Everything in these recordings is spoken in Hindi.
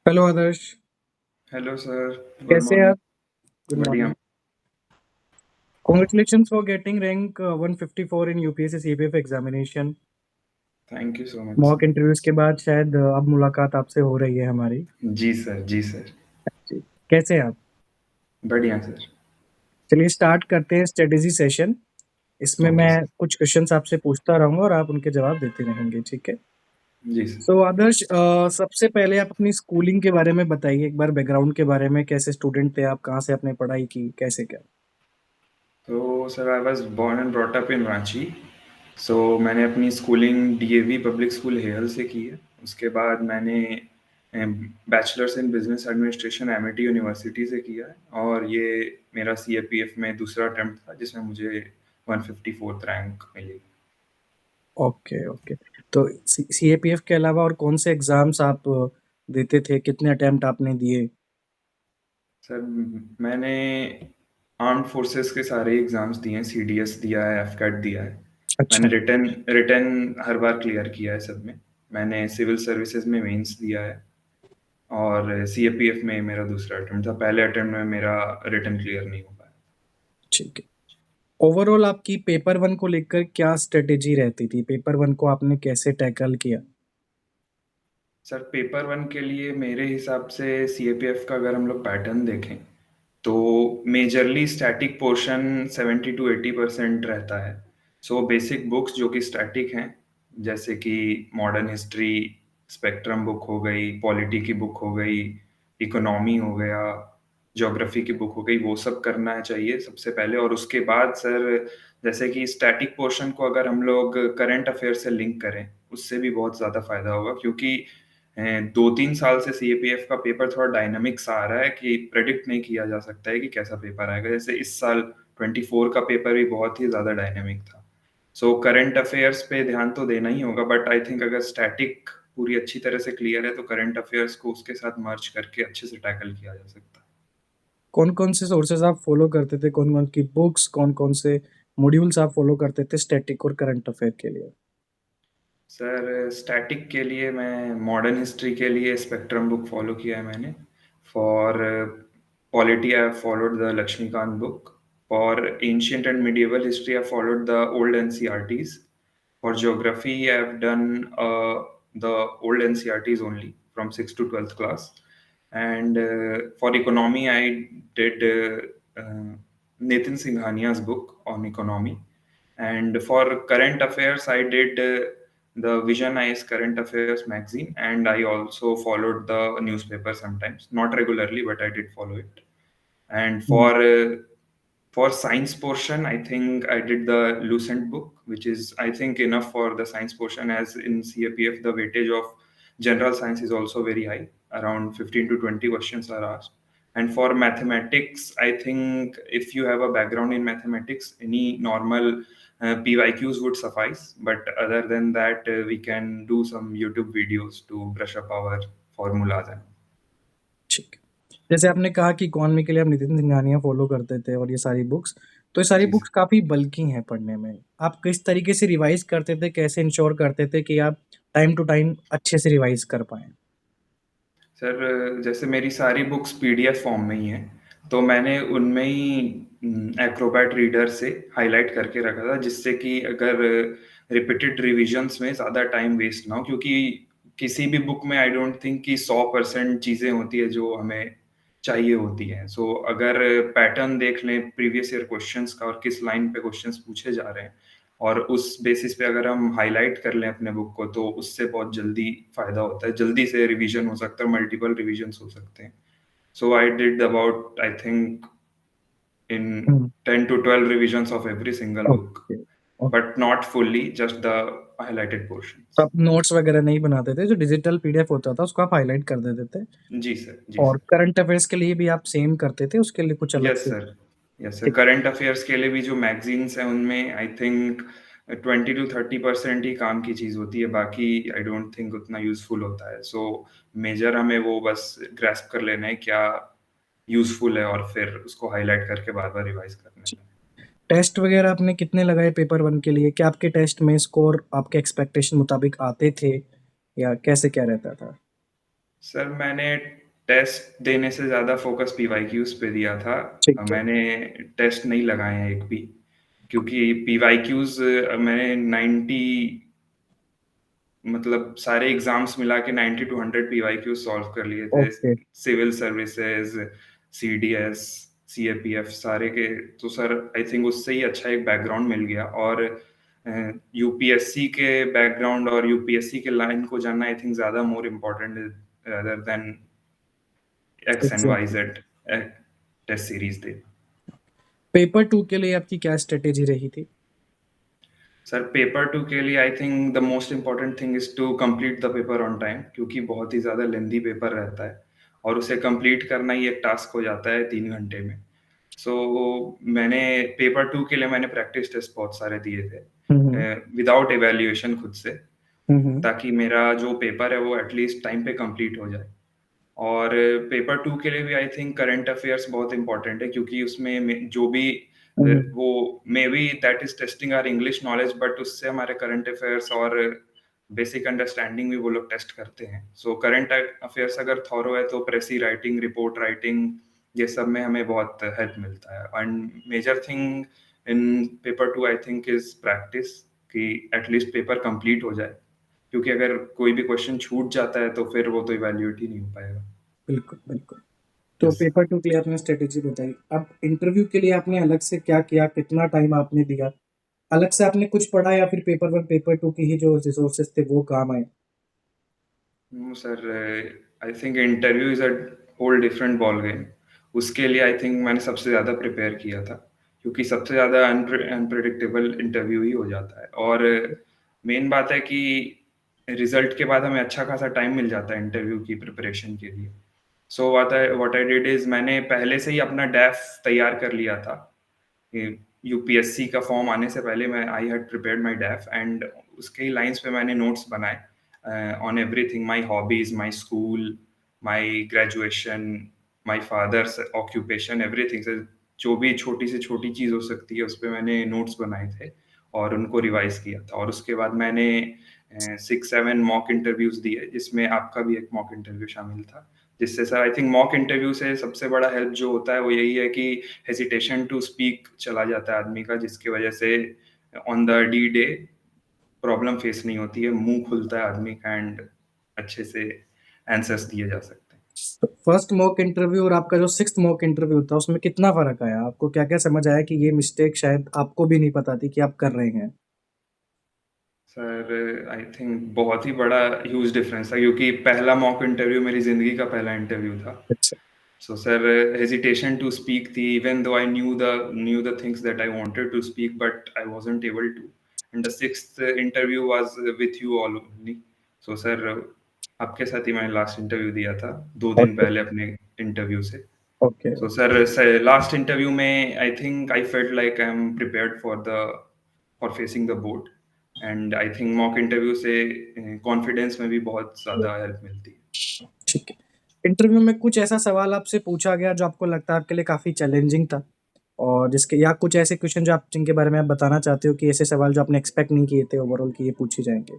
Hello Adarsh. Hello sir. Good कैसे हैं मॉर्निंग। आप? गुड बढ़िया। Morning. Congratulation for getting rank 154 in UPSC CPF examination. Thank you so much mock sir. Interviews के बाद शायद अब मुलाकात आपसे हो रही है हमारी। जी सर, जी सर। जी। कैसे हैं आप? बढ़िया सर। चलिए स्टार्ट करते हैं स्ट्रेटेजी सेशन। इसमें ओके मैं सर। कुछ क्वेश्चंस आपसे पूछता रहूंगा और आप उनके जवाब देते रहेंगे, ठीक है? जी सर। सो आदर्श, सबसे पहले आप अपनी स्कूलिंग के बारे में बताइए, एक बार बैकग्राउंड के बारे में। कैसे स्टूडेंट थे आप? कहाँ से आपने पढ़ाई की? कैसे क्या? तो sir I was born and brought up in Ranchi. So मैंने अपनी schooling DAV public school Hehal से की है। उसके बाद मैंने bachelors in business administration Amity university से किया है, और ये मेरा सीएपीएफ में दूसरा अटेम्प्ट था जिसमें मुझे 154th रैंक मिली। Okay, okay. तो सीएपीएफ के अलावा और कौन से एग्जाम्स आप देते थे? कितने अटेम्प्ट आपने दिए? सर मैंने आर्म्ड फोर्सेस के सारे एग्जाम्स दिए हैं। सीडीएस दिया है, एफकैट दिया है। मैंने अच्छा। रिटर्न रिटर्न हर बार क्लियर किया है सब में। मैंने सिविल सर्विसेज में मेंस दिया है, और सीएपीएफ में मेरा दूसरा अटेम्प्ट था। पहले अटेम्प्ट में मेरा रिटर्न क्लियर नहीं हो पाया। ठीक है। ओवरऑल आपकी पेपर वन को लेकर क्या स्ट्रेटेजी रहती थी? पेपर वन को आपने कैसे टैकल किया? सर पेपर वन के लिए मेरे हिसाब से सीएपीएफ का अगर हम लोग पैटर्न देखें तो मेजरली स्टैटिक पोर्शन 70 to 80% रहता है। सो बेसिक बुक्स जो कि स्टैटिक हैं, जैसे कि मॉडर्न हिस्ट्री, स्पेक्ट्रम बुक हो गई, पॉलिटी की बुक हो गई, इकोनॉमी हो गया, ज्योग्राफी की बुक हो गई, वो सब करना चाहिए सबसे पहले। और उसके बाद सर जैसे कि स्टैटिक पोर्शन को अगर हम लोग करंट अफेयर से लिंक करें, उससे भी बहुत ज़्यादा फायदा होगा, क्योंकि 2-3 साल से सीएपीएफ का पेपर थोड़ा डायनामिक सा आ रहा है कि प्रेडिक्ट नहीं किया जा सकता है कि कैसा पेपर आएगा। जैसे इस साल 24 का पेपर भी बहुत ही ज़्यादा डायनामिक था। सो करंट अफेयर्स पे ध्यान तो देना ही होगा, बट आई थिंक अगर स्टैटिक पूरी अच्छी तरह से क्लियर है तो करंट अफेयर्स को उसके साथ मर्ज करके अच्छे से टैकल किया जा सकता है। कौन-कौन से सोर्सेज़ आप फ़ॉलो करते थे? कौन-कौन की बुक्स, कौन-कौन से मॉड्यूल्स आप फ़ॉलो करते थे स्टैटिक और करंट अफ़ेयर के लिए? सर स्टैटिक के लिए मैं मॉडर्न हिस्ट्री के लिए स्पेक्ट्रम बुक फॉलो किया है मैंने। For polity I have followed the Laxmikanth book. For ancient and medieval history I followed the old NCERTs. For geography, I've done the old NCERTs only from 6th to 12th class. And for economy, I did Nathan Singhania's book on economy. And for current affairs, I did the Vision Eyes Current Affairs magazine, and I also followed the newspaper sometimes, not regularly, but I did follow it. And hmm. for science portion, I think I did the Lucent book, which is I think enough for the science portion, as in CAPF the weightage of general science is also very high. Around 15 to 20 questions are asked. And for mathematics, I think if you have a background in mathematics, any normal PYQs would suffice. But other than that, we can do some YouTube videos to brush up our formulas. And ठीक है। जैसे आपने कहा कि इकोनॉमी के लिए आप नितिन सिंघानिया फ़ॉलो करते थे और ये सारी बुक्स, तो ये सारी जी बुक्स काफ़ी बल्की हैं पढ़ने में। आप किस तरीके से रिवाइज़ करते थे? कैसे इंश्योर करते थे कि आप टाइम टू टाइम अच्छे से रिवाइज़ कर पाएँ? सर जैसे मेरी सारी बुक्स पीडीएफ फॉर्म में ही हैं, तो मैंने उनमें ही एक्रोबैट रीडर से हाइलाइट करके रखा था, जिससे कि अगर रिपीटेड रिविजन्स में ज़्यादा टाइम वेस्ट ना हो, क्योंकि किसी भी बुक में आई डोंट थिंक कि 100% चीज़ें होती है जो हमें चाहिए होती हैं। सो अगर पैटर्न देख लें प्रीवियस ईयर क्वेश्चंस का और किस लाइन पे क्वेश्चंस पूछे जा रहे हैं, और उस बेसिस पे अगर हम हाइलाइट कर लें अपने बुक को, तो उससे बहुत जल्दी फ़ायदा होता है, जल्दी से रिवीजन हो सकता है, मल्टीपल रिविजन्स हो सकते हैं। So I did about I think in um. 10 to 12 revisions of every single book, okay, okay. but not fully, just the highlighted तो portions. आप नोट्स वगैरह नहीं बनाते थे? जो डिजिटल पीडीएफ होता था उसको आप हाइलाइट कर देते थे? जी सर, जी और सर। करंट अफेयर्स के लिए भी आप सेम करते थे? उसके लिए कुछ अलग यस से? Sir, yes sir. ठीक। करंट अफेयर्स के लिए भी जो मैगज़ीन्स हैं उनमें आई थिंक 20 to 30% ही काम की चीज़ होती है, बाकी आई डोंट थिंक उतना यूज़फुल होता है। सो मेजर हमें वो बस ग्रैस्प कर लेना है क्या यूज़फुल है, और फिर उसको हाइलाइट करके बार-बार रिवाइज़ कर लेना है। टेस्ट वगैरह आपने कितने लगाए पेपर 1 के लिए? क्या आपके टेस्ट में स्कोर आपके एक्सपेक्टेशन मुताबिक आते थे या कैसे क्या रहता था? सर मैंने टेस्ट देने से ज़्यादा फोकस पीवाईक्यूज पे दिया था। ठीक है। मैंने टेस्ट नहीं लगाए हैं एक भी, क्योंकि पीवाईक्यूज मैंने 90, मतलब सारे एग्जाम्स मिला के 90 टू 100 पीवाईक्यू सॉल्व कर लिए थे। Okay. Civil services, CDS, CAPF सारे के। तो सर आई थिंक उससे ही अच्छा एक बैकग्राउंड मिल गया। और यूपीएससी के बैकग्राउंड और यूपीएससी के लाइन को जानना आई थिंक ज़्यादा more important rather than X and Y exactly. Z test series दे। पेपर टू के लिए आपकी क्या स्ट्रेटेजी रही थी? सर पेपर टू के लिए I think the most important thing is to complete the paper on time, क्योंकि बहुत ही ज़्यादा लेंदी पेपर रहता है और उसे कंप्लीट करना ही एक टास्क हो जाता है 3 घंटे में। सो मैंने पेपर टू के लिए मैंने प्रैक्टिस टेस्ट बहुत सारे दिए थे हम्म। विदाउट एवेल्यूएशन खुद से, हम्म। ताकि मेरा जो पेपर है वो एटलीस्ट टाइम पे कंप्लीट हो जाए। और पेपर टू के लिए भी आई थिंक करंट अफेयर्स बहुत इंपॉर्टेंट है, क्योंकि उसमें जो भी हम्म। वो maybe that is testing our English knowledge, but उससे हमारे करंट अफेयर्स और बेसिक अंडरस्टैंडिंग भी वो लोग टेस्ट करते हैं। सो करंट अफेयर्स अगर थॉरो है तो प्रेसी राइटिंग, रिपोर्ट राइटिंग, ये सब में हमें बहुत हेल्प मिलता है। And major thing in paper two I think is practice, कि एटलीस्ट पेपर कंप्लीट हो जाए, क्योंकि अगर कोई भी क्वेश्चन छूट जाता है तो फिर वो तो इवैल्यूएट ही नहीं हो पाएगा। बिल्कुल बिल्कुल। तो यस। पेपर टू के लिए आपने स्ट्रेटेजी बताई, अब इंटरव्यू के लिए आपने अलग से क्या किया, कितना टाइम आपने दिया, अलग से आपने कुछ पढ़ा या फिर पेपर वन पेपर टू की ही जो रिसोर्सेज थे वो काम आए? No sir, I think interview is a whole different ball game. उसके लिए आई थिंक मैंने सबसे ज़्यादा प्रिपेयर किया था, क्योंकि सबसे ज़्यादा अनप्रिडिक्टेबल इंटरव्यू ही हो जाता है। और मेन बात है कि रिजल्ट के बाद हमें अच्छा खासा टाइम मिल जाता है इंटरव्यू की प्रिपरेशन के लिए। So what I did is मैंने पहले से ही अपना डेफ तैयार कर लिया था। यूपीएससी का फॉर्म आने से पहले मैं I had prepared my DAF, and उसके ही लाइंस पे मैंने नोट्स बनाए on everything, my hobbies, my school, my graduation, my father's occupation, everything से जो भी छोटी से छोटी चीज़ हो सकती है उस पे मैंने नोट्स बनाए थे और उनको रिवाइज किया था। और उसके बाद मैंने 6-7 मॉक इंटरव्यूज दिए, जिसमें आपका भी एक मॉक इंटरव्यू शामिल था। जिससे sir I think mock interview से सबसे बड़ा हेल्प जो होता है वो यही है कि हेजिटेशन टू स्पीक चला जाता है आदमी का, जिसकी वजह से on the D day problem face नहीं होती है, मुंह खुलता है आदमी का एंड अच्छे से आंसर्स दिए जा सकते हैं। तो फर्स्ट मॉक इंटरव्यू और आपका जो सिक्स्थ मॉक इंटरव्यू था उसमें कितना फर्क आया, आपको क्या क्या समझ आया कि ये मिस्टेक शायद आपको भी नहीं पता थी कि आप कर रहे हैं? सर आई थिंक बहुत ही बड़ा ह्यूज डिफरेंस था, क्योंकि पहला मॉक इंटरव्यू मेरी जिंदगी का पहला इंटरव्यू था। अच्छा। So, sir, hesitation to speak the, even though I knew the things that I wanted to speak, but I wasn't able to. And the sixth interview was with you all only. So, sir, आपके साथ ही मैंने लास्ट इंटरव्यू दिया था 2 दिन ओके। पहले अपने इंटरव्यू से। Okay. So sir last interview में I think I felt like I am prepared for facing the board. And I think mock interview से कॉन्फिडेंस में भी बहुत ज़्यादा हेल्प मिलती है। ठीक है। इंटरव्यू में कुछ ऐसा सवाल आपसे पूछा गया जो आपको लगता है आपके लिए काफी चैलेंजिंग था, और जिसके या कुछ ऐसे क्वेश्चन जो आप जिनके बारे में आप बताना चाहते हो कि ऐसे सवाल जो आपने एक्सपेक्ट नहीं किए थे ओवरऑल कि ये पूछे जाएंगे?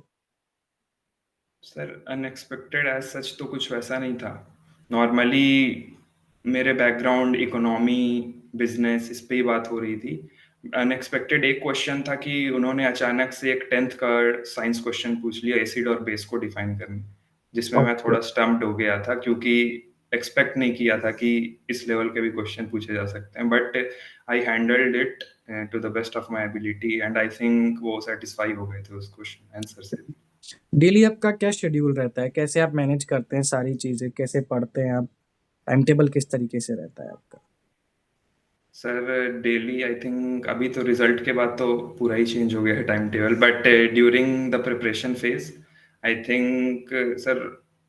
सर अनएक्सपेक्टेड एज सच तो कुछ वैसा नहीं था। नॉर्मली मेरे बैकग्राउंड इकोनॉमी, बिजनेस, इस पे ही बात हो रही थी। अनएक्सपेक्टेड एक क्वेश्चन था कि उन्होंने अचानक से एक 10th का साइंस क्वेश्चन पूछ लिया एसिड और बेस को डिफाइन करने, जिसमें मैं ओके। थोड़ा स्टम्प्ड हो गया था, क्योंकि एक्सपेक्ट नहीं किया था कि इस लेवल के भी क्वेश्चन पूछे जा सकते हैं। But I handled it to the best of my ability, and I think वो सेटिस्फाई हो गए थे उस क्वेश्चन आंसर से भी। डेली आपका क्या शेड्यूल रहता है, कैसे आप मैनेज करते हैं सारी चीजें, कैसे पढ़ते हैं आप, टाइम टेबल किस तरीके से रहता है आपका? सर डेली आई थिंक अभी तो रिजल्ट के बाद तो पूरा ही चेंज हो गया है time table, but during the preparation phase I think sir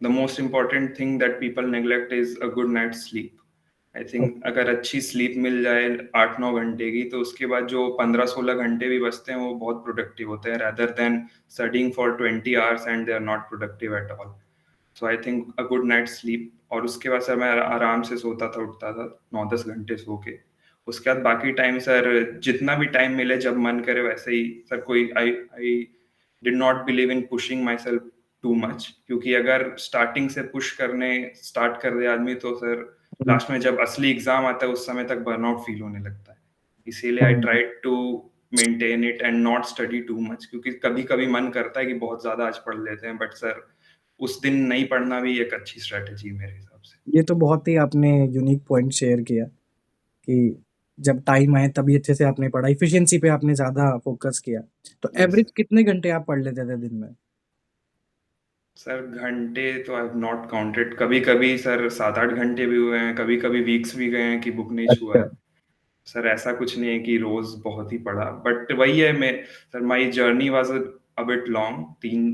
the most important thing that people neglect is a good night sleep. I think अगर अच्छी स्लीप मिल जाए 8-9 घंटे की, तो उसके बाद जो 15-16 घंटे भी बचते हैं वो बहुत प्रोडक्टिव होते हैं, rather then studying for 20 hours and they are not productive at all. So I think a good night sleep, और उसके बाद सर मैं आराम से सोता था, उठता था 9-10 घंटे सो के। उसके बाद बाकी टाइम सर जितना भी टाइम मिले जब मन करे वैसे ही सर, कोई I I did not believe in pushing myself too much, क्योंकि अगर स्टार्टिंग से पुश करने स्टार्ट कर दे आदमी तो सर हम्म, लास्ट में जब असली एग्जाम आता है उस समय तक बर्नआउट फील होने लगता है। इसीलिए I hmm. Try to maintain it and not study too much, क्योंकि कभी कभी मन करता है कि बहुत ज्यादा आज पढ़ लेते हैं, बट सर उस दिन नहीं पढ़ना भी एक अच्छी स्ट्रेटेजी है मेरे हिसाब से। ये तो बहुत ही आपने यूनिक पॉइंट शेयर किया कि जब टाइम आए तभी अच्छे से आपने पढ़ा, एफिशिएंसी पे आपने ज़्यादा फ़ोकस किया। तो यस एवरेज कितने घंटे आप पढ़ लेते थे दिन में? सर, घंटे तो आई हैव नॉट काउंटेड। कभी कभी सर 7-8 घंटे भी हुए हैं, कभी कभी वीक्स भी गए हैं कि बुक नहीं छुआ अच्छा। है। सर ऐसा कुछ नहीं है कि रोज बहुत ही पढ़ा, बट वही है, मैं sir my journey was a bit long.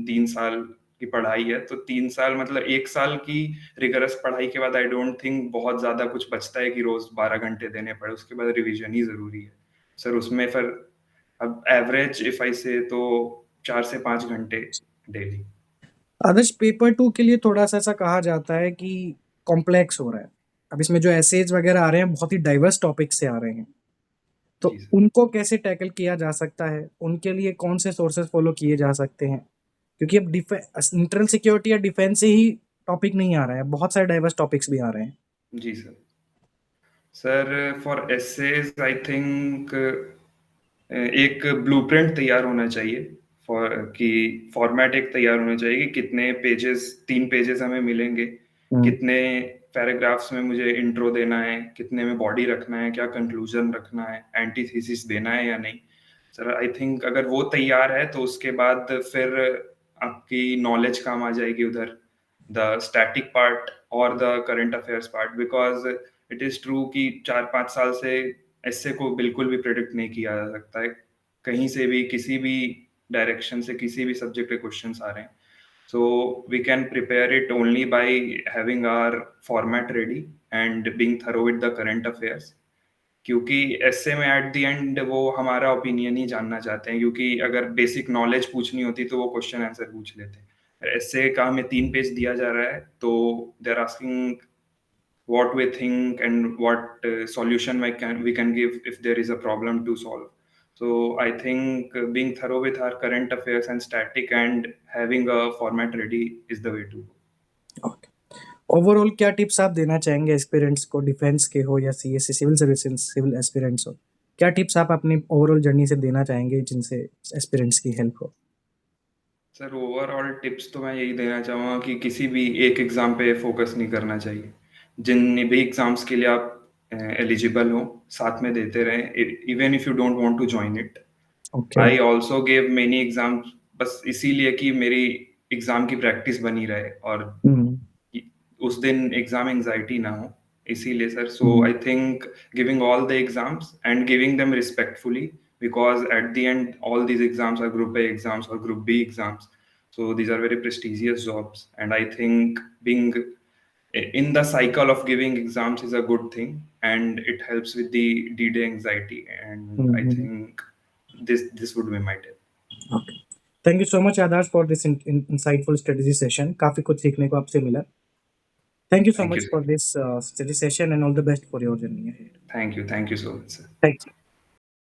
3 साल की पढ़ाई है, तो 3 साल मतलब 1 साल की रिगरस पढ़ाई के बाद आई डोंट थिंक बहुत ज्यादा कुछ बचता है कि रोज 12 घंटे देने पड़े। उसके बाद रिवीजन ही जरूरी है सर उसमें। फिर अब एवरेज इफ आई से तो 4 से 5 घंटे डेली। आदर्श, पेपर 2 के लिए थोड़ा-सा ऐसा कहा जाता है कि कॉम्प्लेक्स हो रहा है। अब इसमें जो एसेज वगैरह आ रहे हैं, बहुत ही डाइवर्स टॉपिक से आ रहे हैं। तो जी सर। उनको कैसे टैकल किया जा सकता है? उनके लिए कौन से सोर्सेज़ फॉलो किए जा सकते हैं? क्योंकि अब इंटरनल सिक्योरिटी या डिफेंस से ही टॉपिक नहीं आ रहा है, बहुत सारे डाइवर्स टॉपिक्स भी आ रहे हैं। जी sir. Sir for essays I think एक ब्लूप्रिंट तैयार होना चाहिए, फॉर कि फॉर्मेट एक तैयार होना चाहिए कि कितने पेजेस, 3 पेजेस हमें मिलेंगे, हुँ, कितने पैराग्राफ्स में मुझे इंट्रो देना है, कितने में बॉडी रखना है, क्या कंक्लूजन रखना है, एंटीथेसिस देना है या नहीं। सर आई थिंक अगर वो तैयार है तो उसके बाद फिर आपकी नॉलेज काम आ जाएगी उधर, द स्टैटिक पार्ट और the current affairs part. Because it is true कि 4-5 साल से ऐसे को बिल्कुल भी प्रिडिक्ट नहीं किया जा सकता है, कहीं से भी किसी भी डायरेक्शन से किसी भी सब्जेक्ट के क्वेश्चंस आ रहे हैं। So we can prepare it only by having our format ready and being thorough with the current affairs. क्योंकि ऐसे में एट द एंड वो हमारा ओपिनियन ही जानना चाहते हैं, क्योंकि अगर बेसिक नॉलेज पूछनी होती तो वो क्वेश्चन आंसर पूछ लेते। ऐसे का हमें 3 पेज दिया जा रहा है तो they are asking what we think and what solution we can give if there is a problem to solve. So I think being thorough with our current affairs and static and having a format ready is the way to go. Okay. Overall क्या टिप्स आप देना चाहेंगे एस्पिरेंट्स को, डिफेंस के हो या CSC civil services civil aspirants हो? क्या टिप्स आप अपनी ओवरऑल जर्नी से देना चाहेंगे जिनसे एस्पिरेंट्स की हेल्प हो? सर ओवरऑल टिप्स तो मैं यही देना चाहूँगा कि किसी भी एक एग्ज़ाम पे फोकस नहीं करना चाहिए। जिन भी एग्ज़ाम्स के लिए आप एलिजिबल हो साथ में देते रहें, even if you don't want to join it. Okay. I also gave many exams, बस इसीलिए कि मेरी एग्जाम की प्रैक्टिस बनी रहे और हुँ, उस दिन एग्जाम एंजाइटी ना हो, इसीलिए sir. So hmm, I think giving all the exams and giving them respectfully, because at the end all these exams are group A exams और group B exams, so these are very prestigious jobs, and I think being in the cycle of giving exams is a good thing, and it helps with the D-Day anxiety, and hmm, I hmm. think this would be my tip. Okay. Thank you so much Adarsh for this insightful strategy session. काफ़ी कुछ सीखने को आपसे मिला। Thank you so Thank you, much sir. For this study session and all the best for your journey ahead. Thank you so much, sir. Thank you.